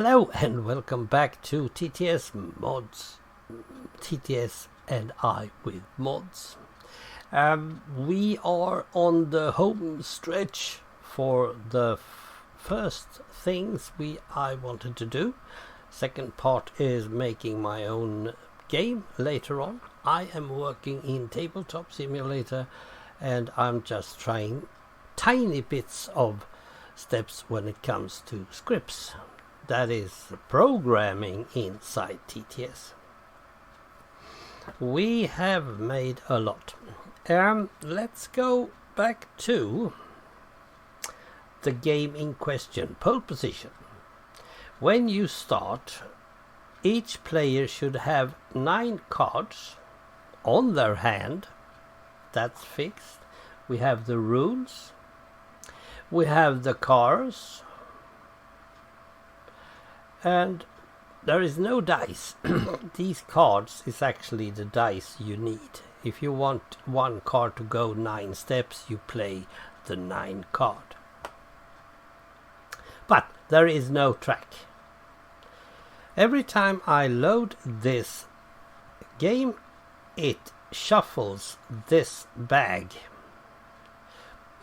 Hello and welcome back to TTS Mods, TTS and I with mods. We are on the home stretch for the first things I wanted to do. Second part is making my own game later on. I am working in TableTop Simulator and I'm just trying tiny bits of steps when it comes to scripts. That is programming inside TTS. We have made a lot. Let's go back to the game in question, pole position. When you start, each player should have 9 cards on their hand. That's fixed. We have the rules. We have the cars. And there is no dice. These cards is actually the dice you need. If you want one card to go 9 steps, you play the 9 card. But there is no track. Every time I load this game, it shuffles this bag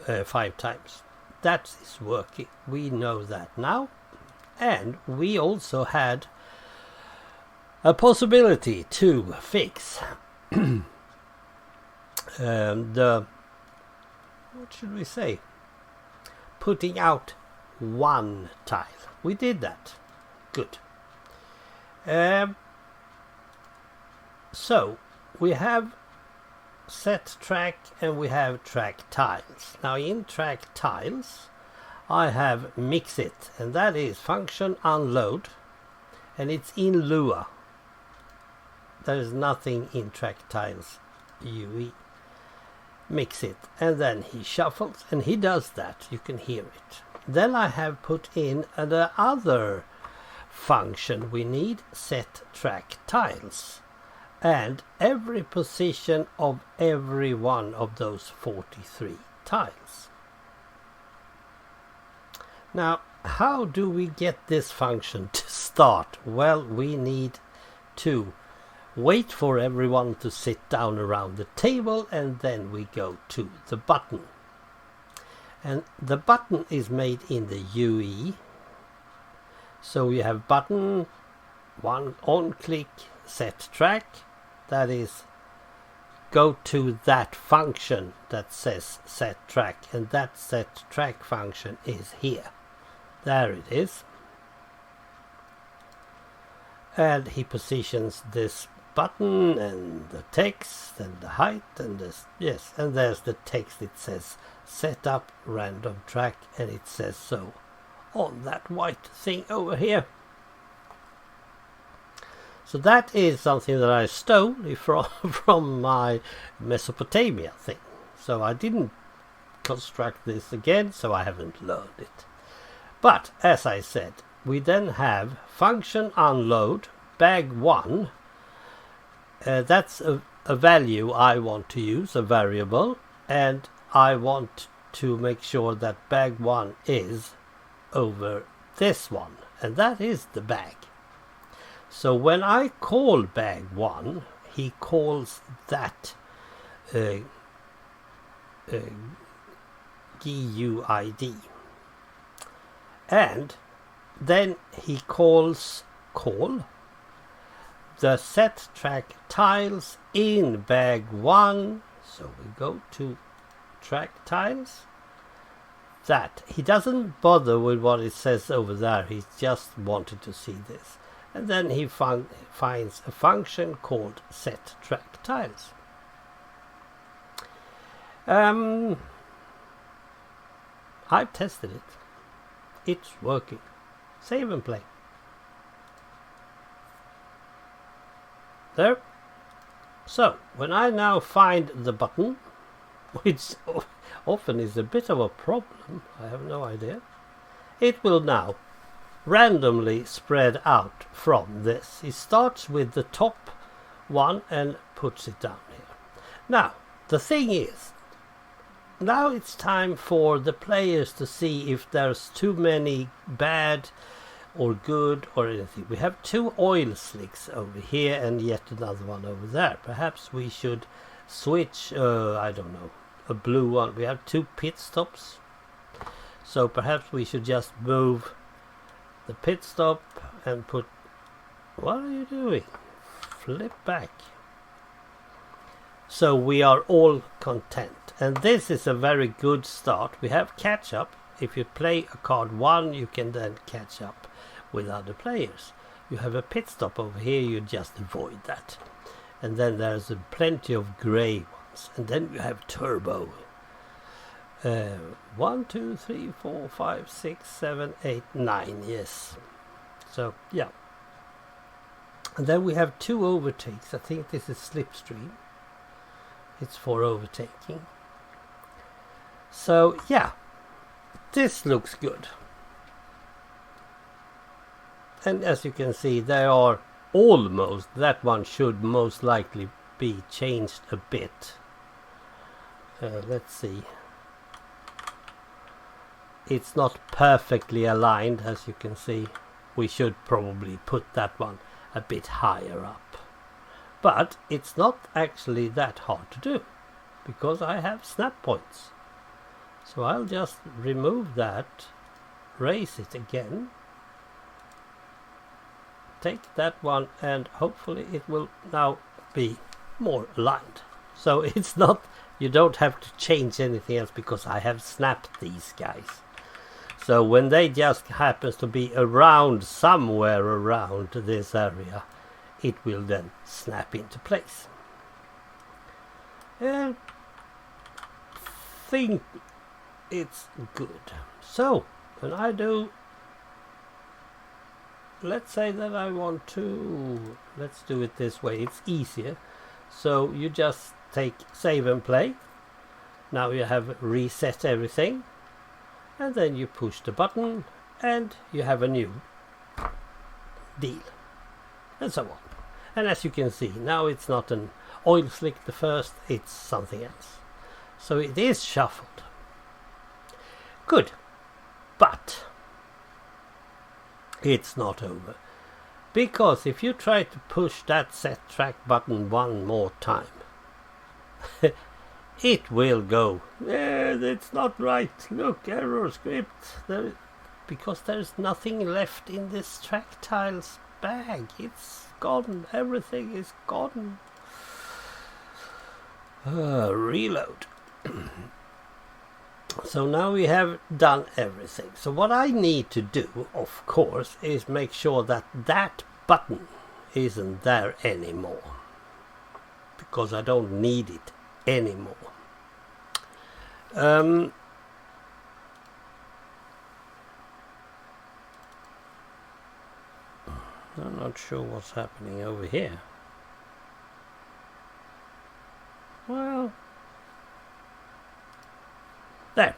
5 times. That is working. We know that now. And we also had a possibility to fix the, what should we say, putting out one tile. We did that. Good. So we have set track and we have track tiles. Now in track tiles I have mix it, and that is function unload, and it's in Lua. There is nothing in track tiles UE. Mix it, and then he shuffles, and he does that. You can hear it. Then I have put in the other function we need, set track tiles, and every position of every one of those 43 tiles. Now, how do we get this function to start? Well, we need to wait for everyone to sit down around the table, and then we go to the button. And the button is made in the UE. So we have button, one on click, set track. That is, go to that function that says set track, and that set track function is here. There it is. And he positions this button and the text and the height and this, yes, and there's the text. It says set up random track, and it says so on that white thing over here. So that is something that I stole from my Mesopotamia thing. So I didn't construct this again, so I haven't learned it. But as I said, we then have function unload bag 1. That's a value I want to use, a variable, and I want to make sure that bag 1 is over this one, and that is the bag. So when I call bag 1, he calls that GUID. And then he calls call the set track tiles in bag 1. So we go to track tiles. That he doesn't bother with what it says over there. He just wanted to see this. And then he finds a function called set track tiles. I've tested it. It's working. Save and play. There. So, when I now find the button, which often is a bit of a problem, I have no idea, it will now randomly spread out from this. He starts with the top one and puts it down here. Now, the thing is, now it's time for the players to see if there's too many bad or good or anything. We have 2 oil slicks over here and yet another one over there. Perhaps we should switch, I don't know, a blue one. We have 2 pit stops. So perhaps we should just move the pit stop and put... What are you doing? Flip back. So we are all content. And this is a very good start. We have catch up. If you play a card 1, you can then catch up with other players. You have a pit stop over here, you just avoid that. And then there's plenty of grey ones. And then you have turbo. 1, 2, 3, 4, 5, 6, 7, 8, 9. Yes. So, yeah. And then we have 2 overtakes. I think this is slipstream. It's for overtaking. So, yeah. This looks good. And as you can see, there are almost... That one should most likely be changed a bit. Let's see. It's not perfectly aligned, as you can see. We should probably put that one a bit higher up. But it's not actually that hard to do, because I have snap points. So I'll just remove that, raise it again, take that one, and hopefully it will now be more aligned. So it's not, you don't have to change anything else because I have snapped these guys. So when they just happens to be around, somewhere around this area, it will then snap into place. And think it's good. So when I do, let's say that I want to, let's do it this way, it's easier. So you just take save and play. Now you have reset everything. And then you push the button and you have a new deal. And so on. And as you can see, now it's not an oil slick the first, it's something else. So it is shuffled. Good. But it's not over. Because if you try to push that set track button one more time, it will go. It's not right. Look, error script. Because there's nothing left in this track tiles bag. It's gone. Everything is gone. Reload. So now we have done everything. So what I need to do, of course, is make sure that that button isn't there anymore. Because I don't need it anymore. I'm not sure what's happening over here. Well, there.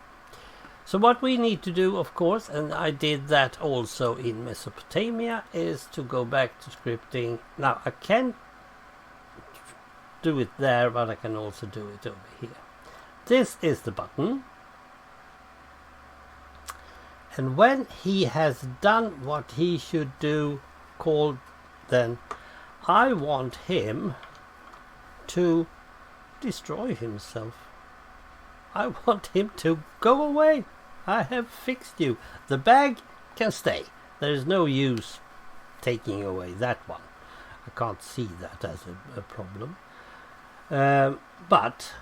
So what we need to do, of course, and I did that also in Mesopotamia, is to go back to scripting. Now I can do it there, but I can also do it over here. This is the button. And when he has done what he should do, called, then I want him to destroy himself. I want him to go away. I have fixed you. The bag can stay. There is no use taking away that one. I can't see that as a problem. But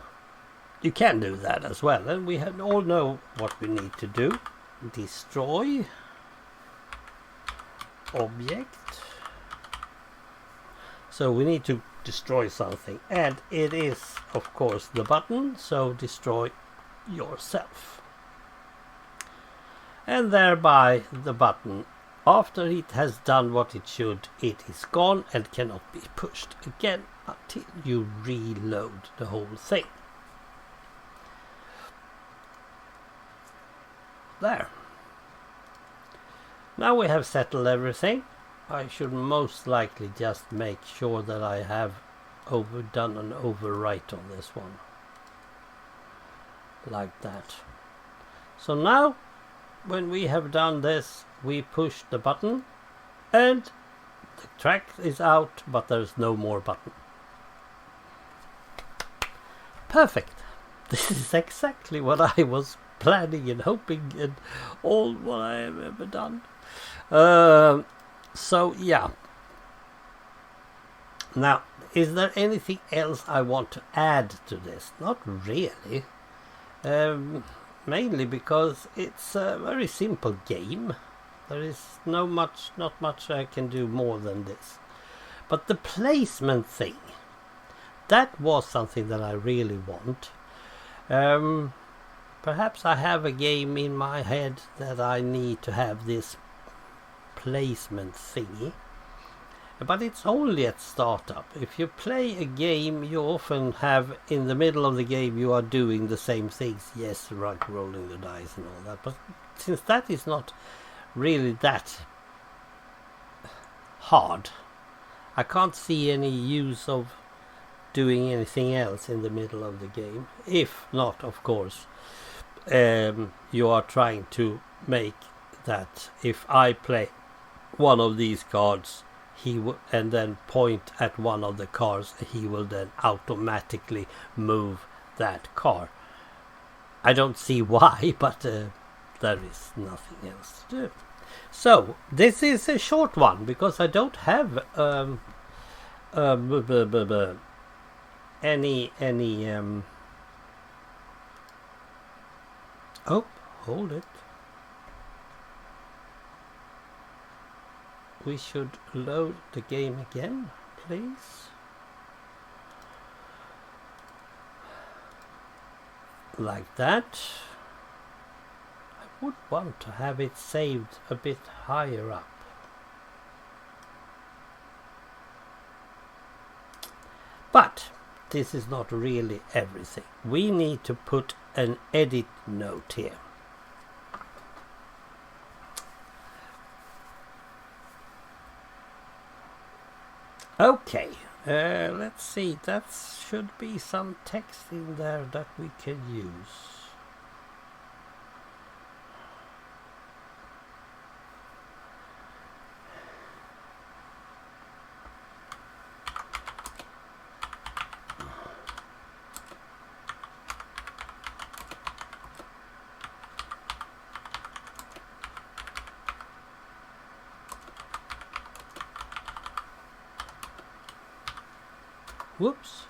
you can do that as well. And we all know what we need to do. Destroy object. So we need to destroy something. And it is, of course, the button. So destroy yourself. And thereby the button, after it has done what it should, it is gone and cannot be pushed again until you reload the whole thing. There. Now we have settled everything. I should most likely just make sure that I have done an overwrite on this one. Like that. So now when we have done this, we push the button and the track is out, but there's no more button. Perfect. This is exactly what I was planning and hoping, and all what I have ever done. So yeah. Now, is there anything else I want to add to this? Not really. Mainly because it's a very simple game. There is not much I can do more than this. But the placement thing, that was something that I really want. Perhaps I have a game in my head that I need to have this placement thingy. But it's only at startup. If you play a game, you often have in the middle of the game you are doing the same things. Yes, like rolling the dice and all that. But since that is not really that hard, I can't see any use of doing anything else in the middle of the game. If not, of course, you are trying to make that if I play one of these cards, and then point at one of the cars, he will then automatically move that car. I don't see why, but there is nothing else to do. So this is a short one because I don't have any oh, hold it. We should load the game again, please. Like that. I would want to have it saved a bit higher up. But this is not really everything. We need to put an edit note here. Okay, let's see, that should be some text in there that we can use. Whoops.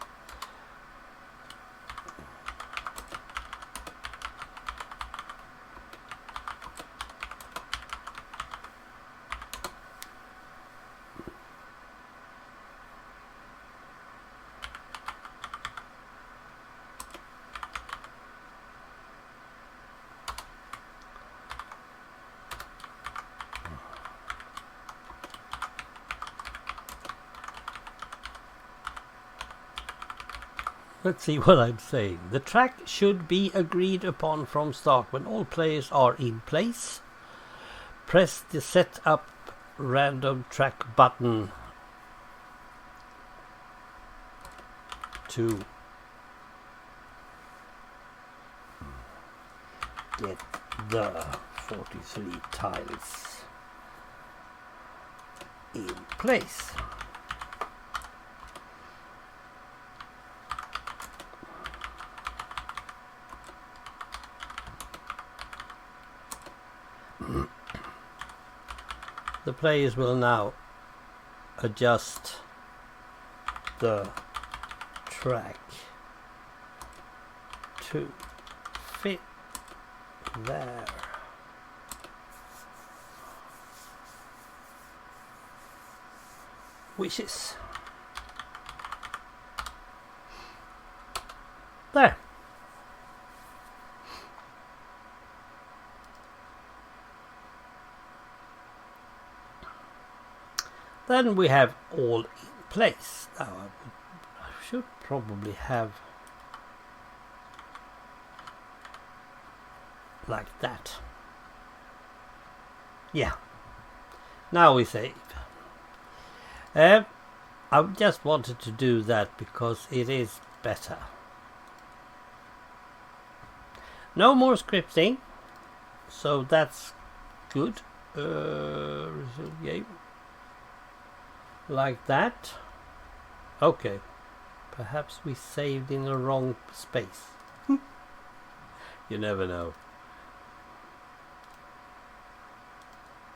Let's see what I'm saying. The track should be agreed upon from start when all players are in place. Press the set up random track button to get the 43 tiles in place. The players will now adjust the track to fit their wishes. There. Then we have all in place. Now I should probably have like that. Yeah. Now we save. I just wanted to do that because it is better. No more scripting. So that's good. Resume game. Like that. Okay. Perhaps we saved in the wrong space. You never know.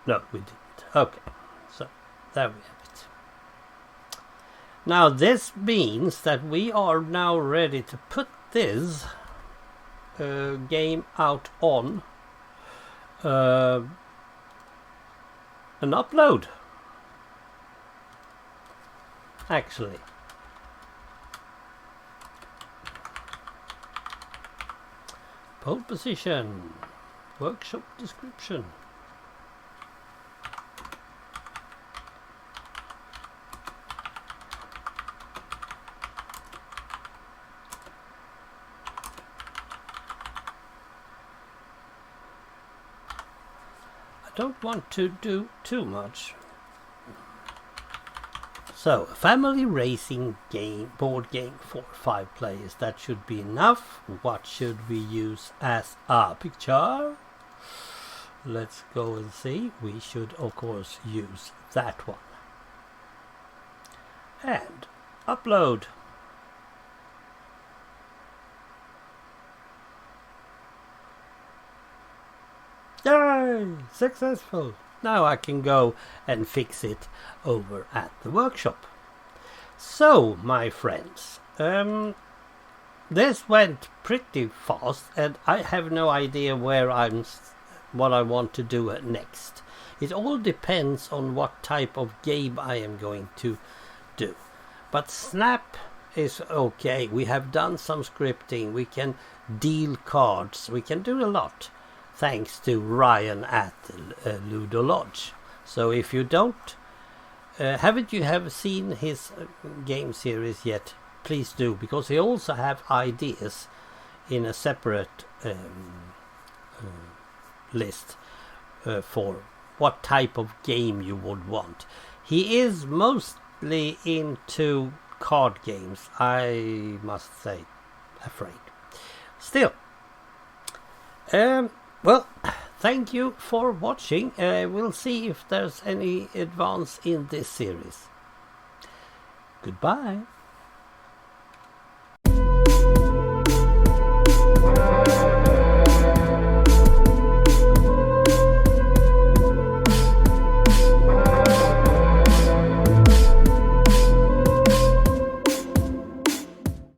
No, we didn't. Okay. So, there we have it. Now this means that we are now ready to put this game out on an upload. Actually. Pole position. Workshop description. I don't want to do too much. So, a family racing game, board game for 5 players. That should be enough. What should we use as a picture? Let's go and see. We should, of course, use that one. And upload. Yay! Successful! Now I can go and fix it over at the workshop. So, my friends, this went pretty fast, and I have no idea what I want to do next. It all depends on what type of game I am going to do. But Snap is okay. We have done some scripting. We can deal cards. We can do a lot. Thanks to Ryan at Ludo Lodge. So if you don't, haven't you have seen his game series yet, please do, because he also have ideas in a separate list for what type of game you would want. He is mostly into card games, I must say, afraid. Still, well, thank you for watching. We'll see if there's any advance in this series. Goodbye.